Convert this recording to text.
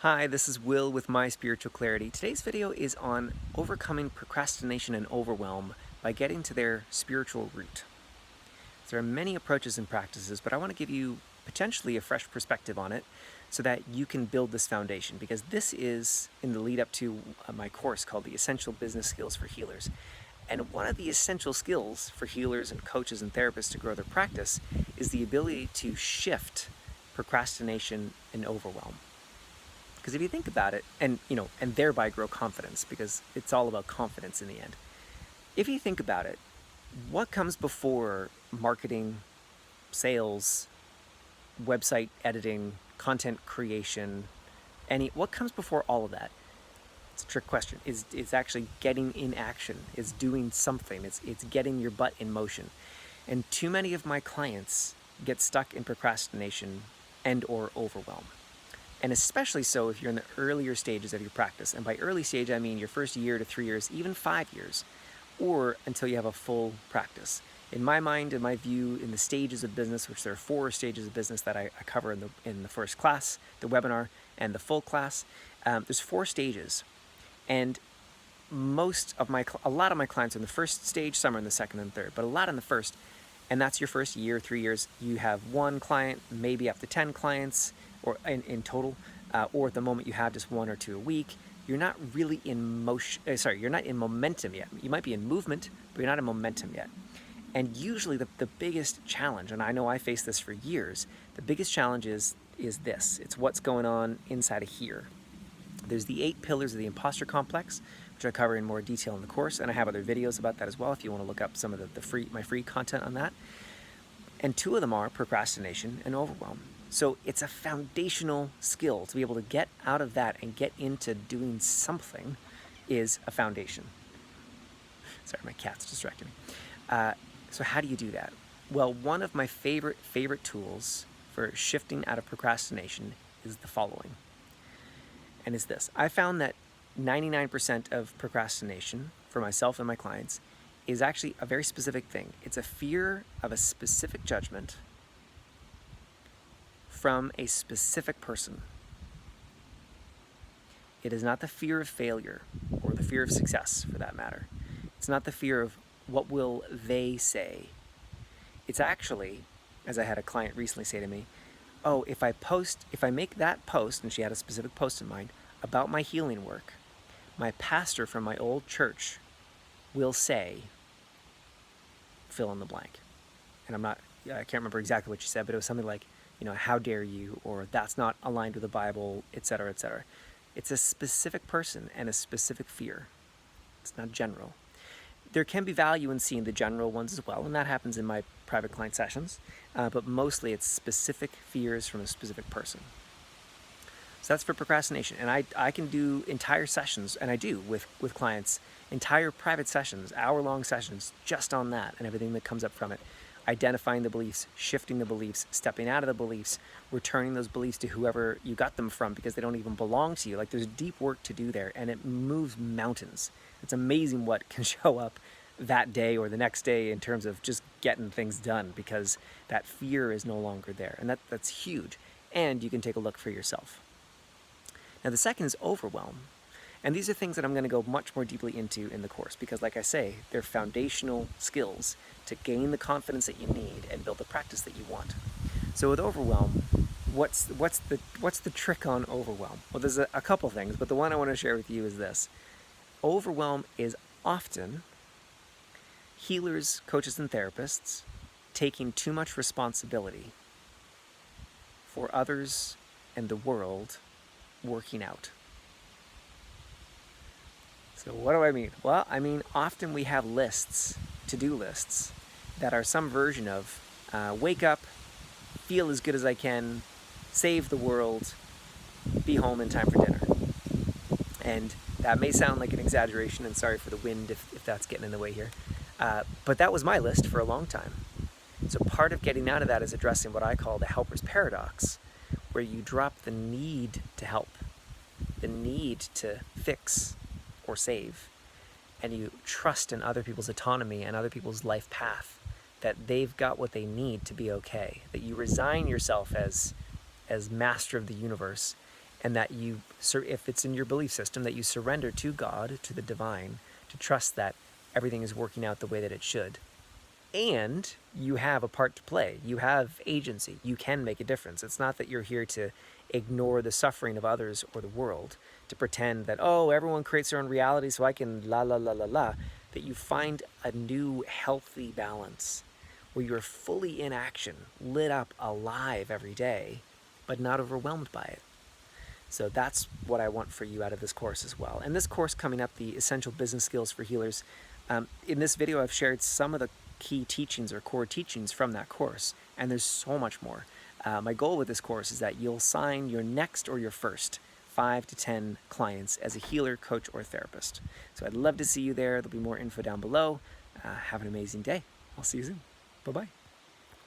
Hi, this is Will with My Spiritual Clarity. Today's video is on overcoming procrastination and overwhelm by getting to their spiritual root. There are many approaches and practices, but I want to give you potentially a fresh perspective on it so that you can build this foundation, because this is in the lead up to my course called The Essential Business Skills for Healers. And one of the essential skills for healers and coaches and therapists to grow their practice is the ability to shift procrastination and overwhelm. Because if you think about it, and thereby grow confidence, because it's all about confidence in the end. If you think about it, what comes before marketing, sales, website editing, content creation, what comes before all of that? It's a trick question. It's actually getting in action, it's doing something, it's getting your butt in motion. And too many of my clients get stuck in procrastination and or overwhelm. And especially so if you're in the earlier stages of your practice. And by early stage, I mean your first year to 3 years, even 5 years, or until you have a full practice. In my mind, in my view, in the stages of business, which there are 4 stages of business that I cover in the first class, the webinar, and the full class, there's 4 stages. And a lot of my clients are in the first stage, some are in the second and third, but a lot in the first. And that's your first year, 3 years. You have 1 client, maybe up to 10 clients, or in total, or at the moment you have just 1 or 2 a week. You're not really in you're not in momentum yet. You might be in movement, but you're not in momentum yet. And usually the biggest challenge, and I know I faced this for years, the biggest challenge is this. It's what's going on inside of here. There's the 8 pillars of the imposter complex, which I cover in more detail in the course, and I have other videos about that as well if you want to look up some of my free content on that. And 2 of them are procrastination and overwhelm. So it's a foundational skill to be able to get out of that and get into doing something is a foundation. Sorry, my cat's distracting me. So how do you do that? Well, one of my favorite tools for shifting out of procrastination is the following. And it's this. I found that 99% of procrastination for myself and my clients is actually a very specific thing. It's a fear of a specific judgment from a specific person. It is not the fear of failure or the fear of success, for that matter. It's not the fear of what will they say. It's actually, as I had a client recently say to me, oh, if I make that post, and she had a specific post in mind, about my healing work, my pastor from my old church will say, fill in the blank. And I can't remember exactly what she said, but it was something like, how dare you, or that's not aligned with the Bible, etc., etc. It's a specific person and a specific fear. It's not general. There can be value in seeing the general ones as well, and that happens in my private client sessions, but mostly it's specific fears from a specific person. So that's for procrastination. And I can do entire sessions, and I do with clients, entire private sessions, hour-long sessions, just on that and everything that comes up from it. Identifying the beliefs, shifting the beliefs, stepping out of the beliefs, returning those beliefs to whoever you got them from because they don't even belong to you. Like, there's deep work to do there, and it moves mountains. It's amazing what can show up that day or the next day in terms of just getting things done, because that fear is no longer there. And that's huge. And you can take a look for yourself. Now, the second is overwhelm. And these are things that I'm going to go much more deeply into in the course, because, like I say, they're foundational skills to gain the confidence that you need and build the practice that you want. So with overwhelm, what's the trick on overwhelm? Well, there's a couple things, but the one I want to share with you is this. Overwhelm is often healers, coaches, and therapists taking too much responsibility for others and the world working out. So what do I mean? Well, I mean, often we have lists, to-do lists, that are some version of wake up, feel as good as I can, save the world, be home in time for dinner. And that may sound like an exaggeration, and sorry for the wind if that's getting in the way here. But that was my list for a long time. So part of getting out of that is addressing what I call the helper's paradox, where you drop the need to help, the need to fix or save, and you trust in other people's autonomy and other people's life path, that they've got what they need to be okay, that you resign yourself as master of the universe and that if it's in your belief system, that you surrender to God, to the divine, to trust that everything is working out the way that it should. And you have a part to play. You have agency. You can make a difference. It's not that you're here to ignore the suffering of others or the world, to pretend that, oh, everyone creates their own reality so I can la la la la la. That you find a new healthy balance where you're fully in action, lit up, alive every day, but not overwhelmed by it. So that's what I want for you out of this course as well. And this course coming up, the Essential Business Skills for Healers, in this video I've shared some of the key teachings or core teachings from that course, and there's so much more. My goal with this course is that you'll sign your next or your first 5 to 10 clients as a healer, coach, or therapist. So I'd love to see you there. There'll be more info down below. Have an amazing day. I'll see you soon. Bye-bye.